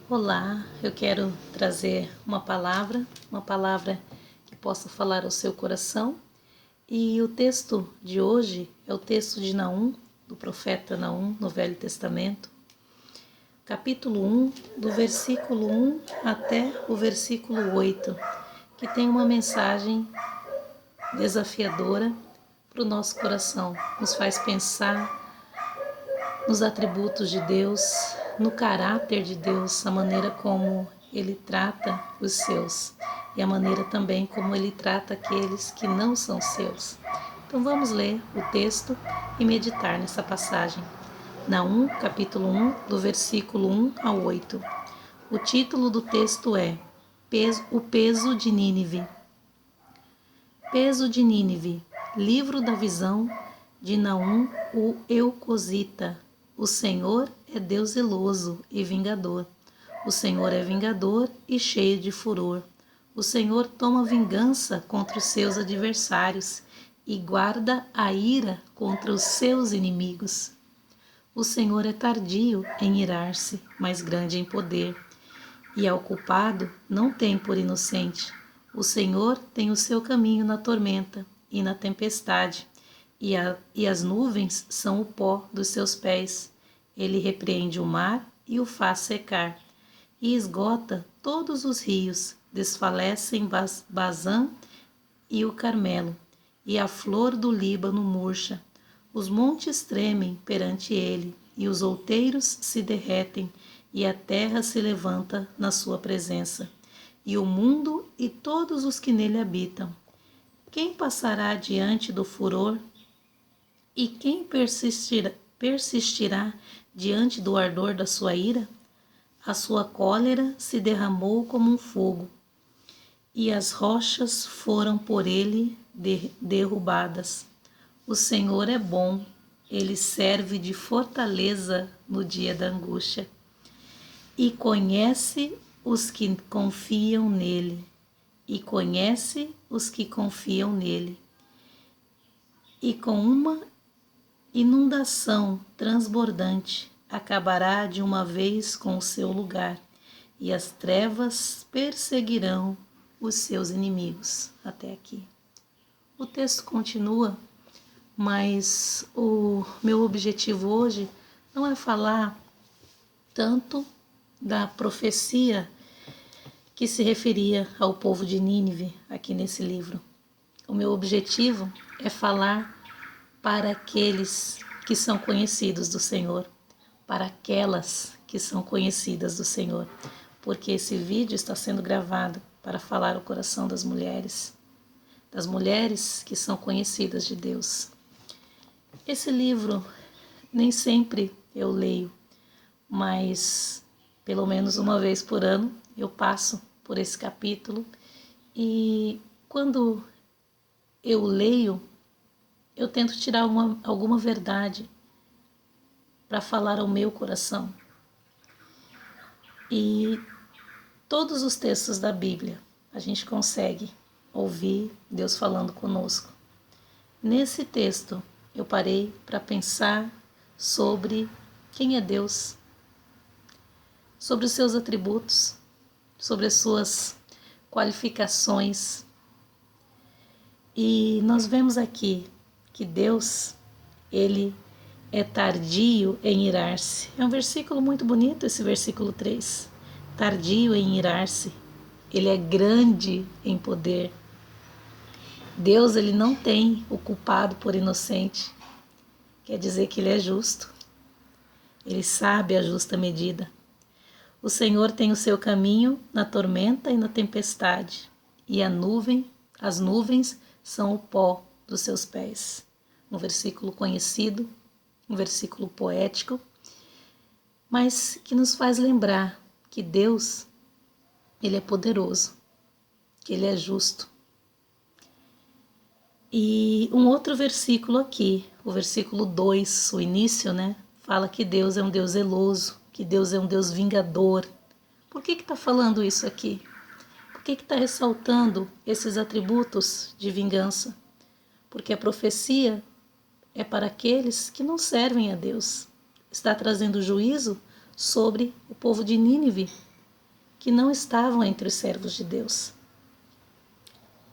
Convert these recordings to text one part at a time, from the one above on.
Olá, eu quero trazer uma palavra que possa falar ao seu coração. E o texto de hoje é o texto de Naum, do profeta Naum, no Velho Testamento, capítulo 1, do versículo 1 até o versículo 8, que tem uma mensagem desafiadora para o nosso coração, nos faz pensar nos atributos de Deus, no caráter de Deus, a maneira como Ele trata os seus e a maneira também como Ele trata aqueles que não são seus. Então vamos ler o texto e meditar nessa passagem. Naum, capítulo 1, do versículo 1 ao 8. O título do texto é O Peso de Nínive. Peso de Nínive, livro da visão de Naum, o Eucosita. O Senhor é Deus zeloso e vingador. O Senhor é vingador e cheio de furor. O Senhor toma vingança contra os seus adversários e guarda a ira contra os seus inimigos. O Senhor é tardio em irar-se, mas grande em poder, e ao culpado não tem por inocente. O Senhor tem o seu caminho na tormenta e na tempestade, e as nuvens são o pó dos seus pés. Ele repreende o mar e o faz secar, e esgota todos os rios, desfalecem Bazã e o Carmelo, e a flor do Líbano murcha. Os montes tremem perante ele, e os outeiros se derretem, e a terra se levanta na sua presença, e o mundo e todos os que nele habitam. Quem passará diante do furor? E quem persistirá diante do ardor da sua ira? A sua cólera se derramou como um fogo, e as rochas foram por ele derrubadas. O Senhor é bom, ele serve de fortaleza no dia da angústia, e conhece os que confiam nele, e com uma inundação transbordante acabará de uma vez com o seu lugar, e as trevas perseguirão os seus inimigos. Até aqui. O texto continua, mas o meu objetivo hoje não é falar tanto da profecia que se referia ao povo de Nínive aqui nesse livro. O meu objetivo é falar para aqueles que são conhecidos do Senhor, para aquelas que são conhecidas do Senhor, porque esse vídeo está sendo gravado para falar o coração das mulheres que são conhecidas de Deus. Esse livro nem sempre eu leio, mas pelo menos uma vez por ano eu passo por esse capítulo, e quando eu leio, eu tento tirar alguma verdade para falar ao meu coração. E todos os textos da Bíblia a gente consegue ouvir Deus falando conosco. Nesse texto eu parei para pensar sobre quem é Deus, sobre os seus atributos, sobre as suas qualificações. E nós vemos aqui que Deus, ele é tardio em irar-se. É um versículo muito bonito, esse versículo 3. Tardio em irar-se. Ele é grande em poder. Deus, ele não tem o culpado por inocente. Quer dizer que ele é justo. Ele sabe a justa medida. O Senhor tem o seu caminho na tormenta e na tempestade, e as nuvens são o pó dos seus pés. Um versículo conhecido, um versículo poético, mas que nos faz lembrar que Deus, ele é poderoso, que ele é justo. E um outro versículo aqui, o versículo 2, o início, fala que Deus é um Deus zeloso, que Deus é um Deus vingador. Por que está falando isso aqui? Por que está ressaltando esses atributos de vingança? Porque a profecia é para aqueles que não servem a Deus. Está trazendo juízo sobre o povo de Nínive, que não estavam entre os servos de Deus.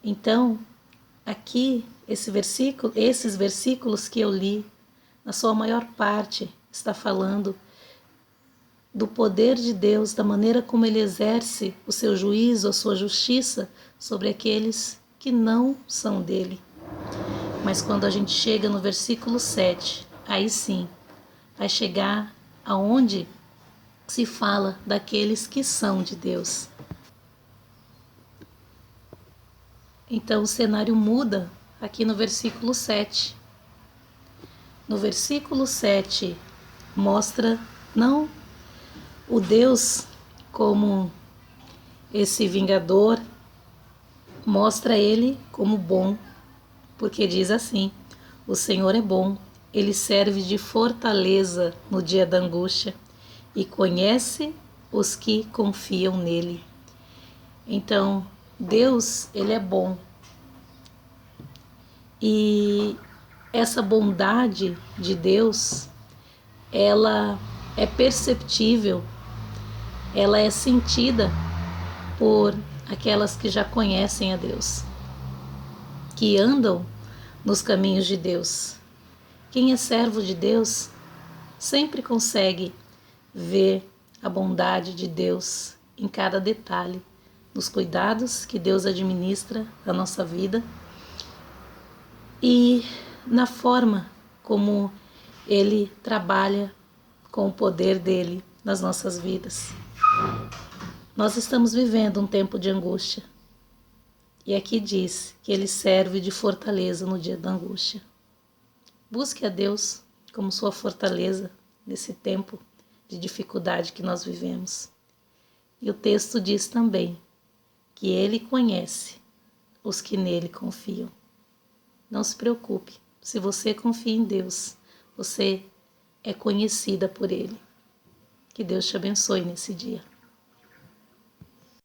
Então, aqui, esses versículos que eu li, na sua maior parte, está falando do poder de Deus, da maneira como Ele exerce o seu juízo, a sua justiça sobre aqueles que não são dele. Mas quando a gente chega no versículo 7, aí sim, vai chegar aonde se fala daqueles que são de Deus. Então o cenário muda aqui no versículo 7. No versículo 7 mostra não o Deus como esse vingador, mostra ele como bom, porque diz assim: o Senhor é bom, ele serve de fortaleza no dia da angústia e conhece os que confiam nele. Então, Deus, ele é bom. E essa bondade de Deus, ela é perceptível, ela é sentida por aquelas que já conhecem a Deus, que andam nos caminhos de Deus. Quem é servo de Deus sempre consegue ver a bondade de Deus em cada detalhe, nos cuidados que Deus administra na nossa vida e na forma como Ele trabalha com o poder dele nas nossas vidas. Nós estamos vivendo um tempo de angústia. E aqui diz que Ele serve de fortaleza no dia da angústia. Busque a Deus como sua fortaleza nesse tempo de dificuldade que nós vivemos. E o texto diz também que Ele conhece os que nele confiam. Não se preocupe, se você confia em Deus, você é conhecida por Ele. Que Deus te abençoe nesse dia.